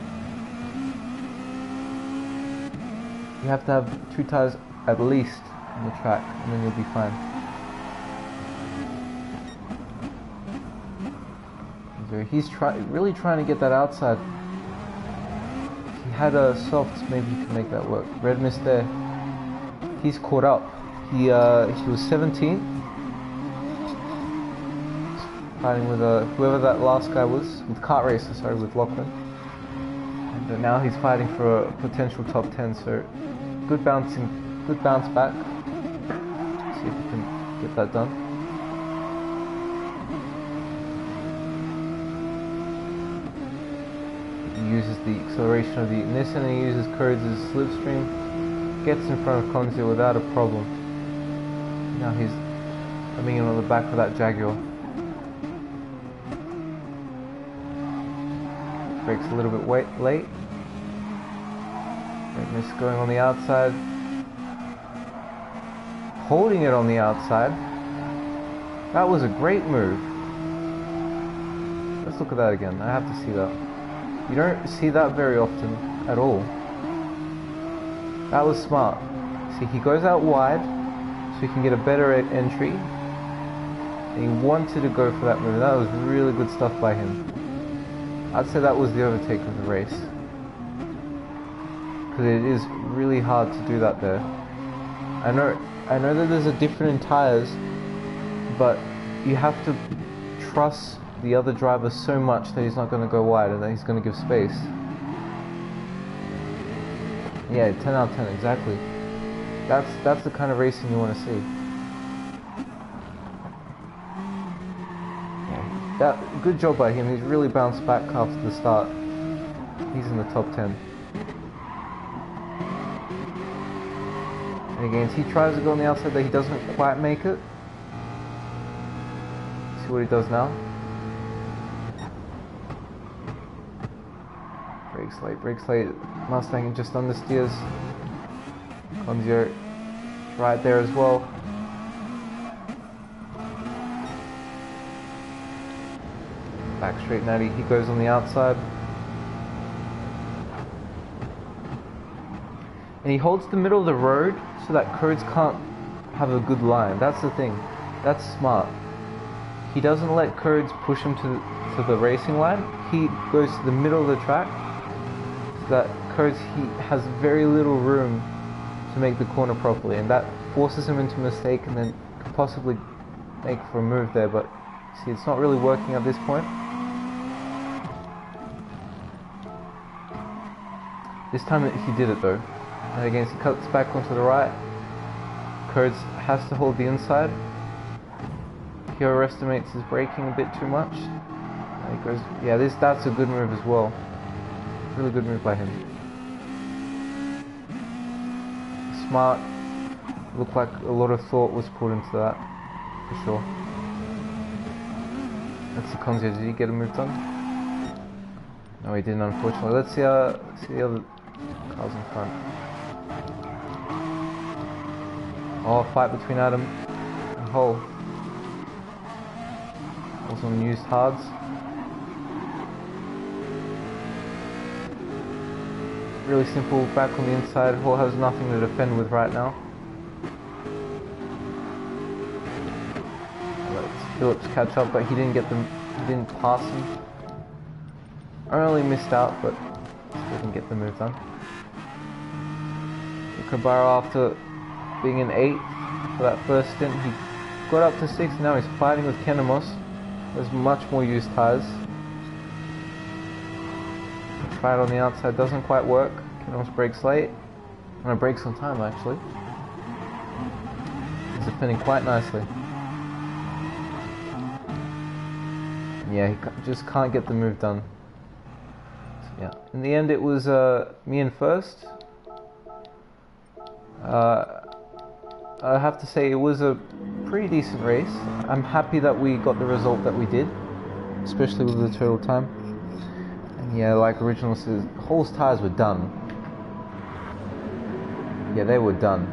You have to have 2 tyres at least on the track and then you'll be fine. So he's really trying to get that outside. If he had a soft, maybe he could make that work. Red mist there. He's caught up. He was 17th. Fighting with whoever that last guy was, with Kart Racer, sorry, with Lachlan. And now he's fighting for a potential top 10, so good bounce back. See if we can get that done. He uses the acceleration of the ignition and he uses codes as slipstream. Gets in front of Conzio without a problem. Now he's coming in on the back of that Jaguar. Brakes a little bit late. Great miss going on the outside. Holding it on the outside. That was a great move. Let's look at that again. I have to see that. You don't see that very often at all. That was smart. See, he goes out wide so he can get a better entry. And he wanted to go for that move. That was really good stuff by him. I'd say that was the overtake of the race. Because it is really hard to do that there. I know that there's a different in tyres, but you have to trust the other driver so much that he's not going to go wide and that he's going to give space. Yeah, 10 out of 10, exactly. That's the kind of racing you want to see. Yeah, good job by him. He's really bounced back after the start. He's in the top 10. And again, he tries to go on the outside there, he doesn't quite make it. See what he does now. Brakes late. Mustang just understeers. Conzio right there as well. Back straight 90, he goes on the outside. And he holds the middle of the road so that Codes can't have a good line. That's the thing. That's smart. He doesn't let Codes push him to the racing line. He goes to the middle of the track so that Codes, he has very little room to make the corner properly, and that forces him into a mistake and then could possibly make for a move there, but see, it's not really working at this point. This time he did it though. And again, he cuts back onto the right. Codes has to hold the inside. He overestimates his braking a bit too much. And he goes, yeah, that's a good move as well. Really good move by him. Smart. Looked like a lot of thought was put into that, for sure. Let's see Conzio, did he get a move done? No, he didn't, unfortunately. Let's see the other cars in front. Oh, fight between Adam and Hull. Also on used hards. Really simple, back on the inside. Hull has nothing to defend with right now. Let's Phillips catch up, but he didn't pass him. Only missed out, but still didn't get the move done. Cabarro, after being in 8th for that first stint, he got up to 6th. Now he's fighting with Kenemos. There's much more used tyres. Try it on the outside, doesn't quite work. Kenemos brakes late. No, brakes on time actually. He's defending quite nicely. Yeah, he just can't get the move done. So, yeah, in the end it was me in first. I have to say it was a pretty decent race. I'm happy that we got the result that we did, especially with the total time. And yeah, like Original says, Hall's tyres were done. Yeah, they were done,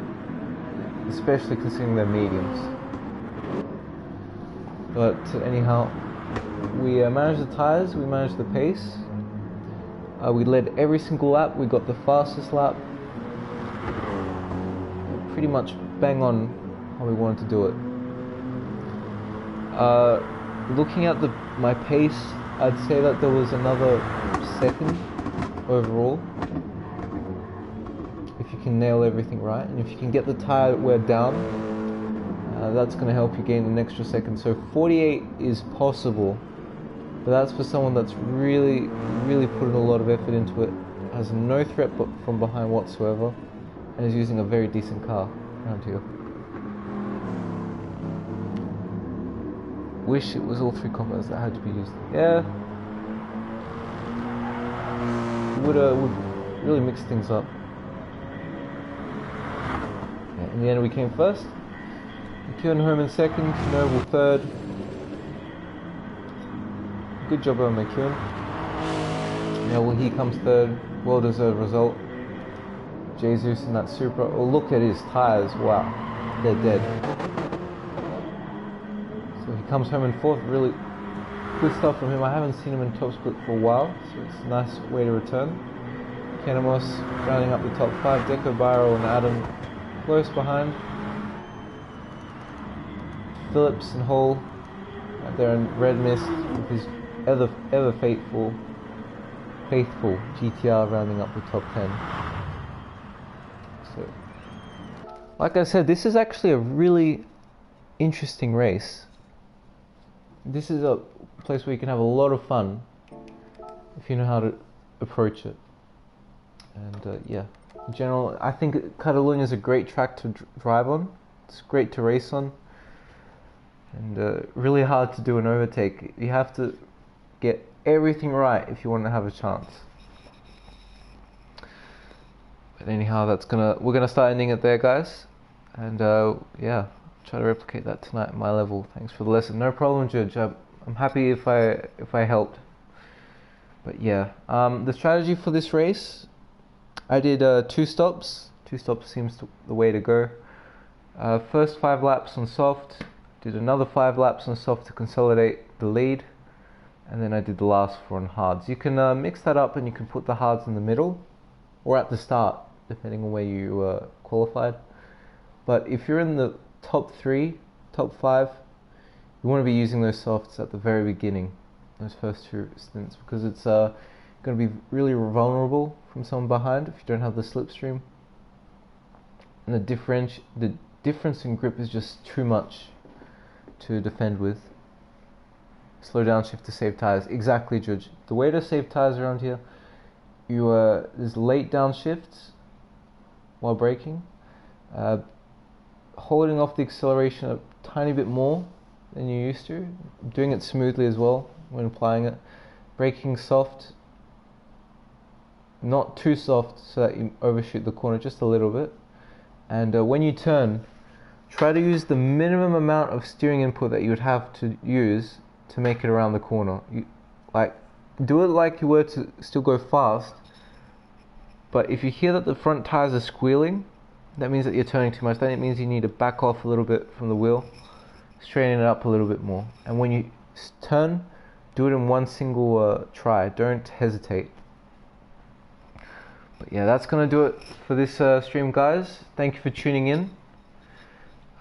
especially considering they're mediums. But anyhow, we managed the tyres, we managed the pace. We led every single lap, we got the fastest lap. Pretty much bang on how we wanted to do it. Looking at my pace, I'd say that there was another second overall. If you can nail everything right, and if you can get the tyre wear down, that's going to help you gain an extra second. So 48 is possible, but that's for someone that's really, really putting a lot of effort into it, has no threat from behind whatsoever, and is using a very decent car around here. Wish it was all 3 combos that had to be used. Yeah, would really mix things up. Yeah, in the end, we came first. McEwen home in second. Noble third. Good job on McEwen. Yeah, well, he comes third. Well deserved result. Jesus in that Supra. Oh, look at his tyres. Wow, they're dead. So he comes home in fourth. Really good stuff from him. I haven't seen him in top split for a while, so it's a nice way to return. Kenamos rounding up the top 5. Deco, Byro and Adam close behind. Phillips and Hall out there in red mist with his ever faithful GTR rounding up the top 10. So, like I said, this is actually a really interesting race. This is a place where you can have a lot of fun if you know how to approach it. And yeah, in general, I think Catalunya is a great track to drive on. It's great to race on, and really hard to do an overtake. You have to get everything right if you want to have a chance. But anyhow, we're gonna start ending it there, guys. And yeah, try to replicate that tonight at my level. Thanks for the lesson. No problem, Judge. I'm happy if I helped. But yeah, the strategy for this race, I did 2 stops. 2 stops seems the way to go. First 5 laps on soft, did another 5 laps on soft to consolidate the lead, and then I did the last 4 on hards. You can mix that up and you can put the hards in the middle or at the start, depending on where you qualified. But if you're in the top 3, top 5, you want to be using those softs at the very beginning, those first 2 stints, because it's going to be really vulnerable from someone behind if you don't have the slipstream. And the difference in grip is just too much to defend with. Slow down shift to save tires. Exactly, Judge. The way to save tires around here, there's late downshifts while braking, holding off the acceleration a tiny bit more than you used to, doing it smoothly as well when applying it, braking soft, not too soft so that you overshoot the corner just a little bit, and when you turn, try to use the minimum amount of steering input that you would have to use to make it around the corner. Do it like you were to still go fast, but if you hear that the front tires are squealing, that means that you're turning too much. Then it means you need to back off a little bit from the wheel, straighten it up a little bit more, and when you turn, do it in one single try. Don't hesitate. But yeah, that's gonna do it for this stream, guys. Thank you for tuning in.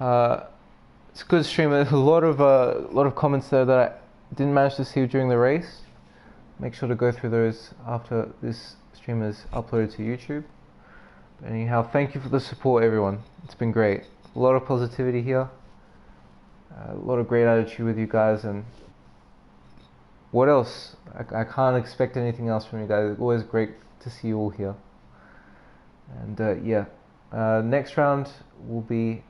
It's a good stream. There's a lot of comments there that I didn't manage to see during the race. Make sure to go through those after this stream is uploaded to YouTube. But anyhow, thank you for the support, everyone. It's been great. A lot of positivity here. A lot of great attitude with you guys, and what else? I can't expect anything else from you guys. It's always great to see you all here. And yeah, next round will be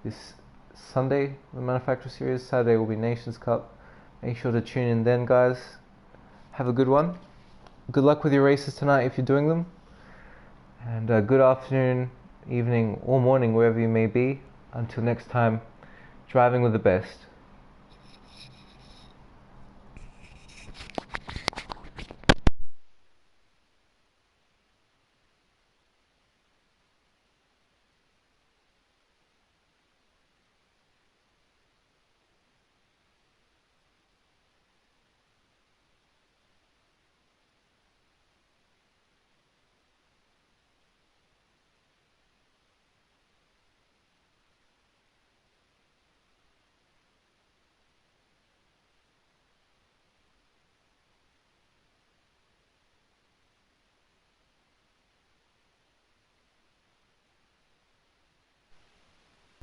this Sunday, the Manufacturer Series. Saturday will be Nations Cup. Make sure to tune in then, guys. Have a good one. Good luck with your races tonight if you're doing them. And good afternoon, evening, or morning, wherever you may be. Until next time, driving with the best.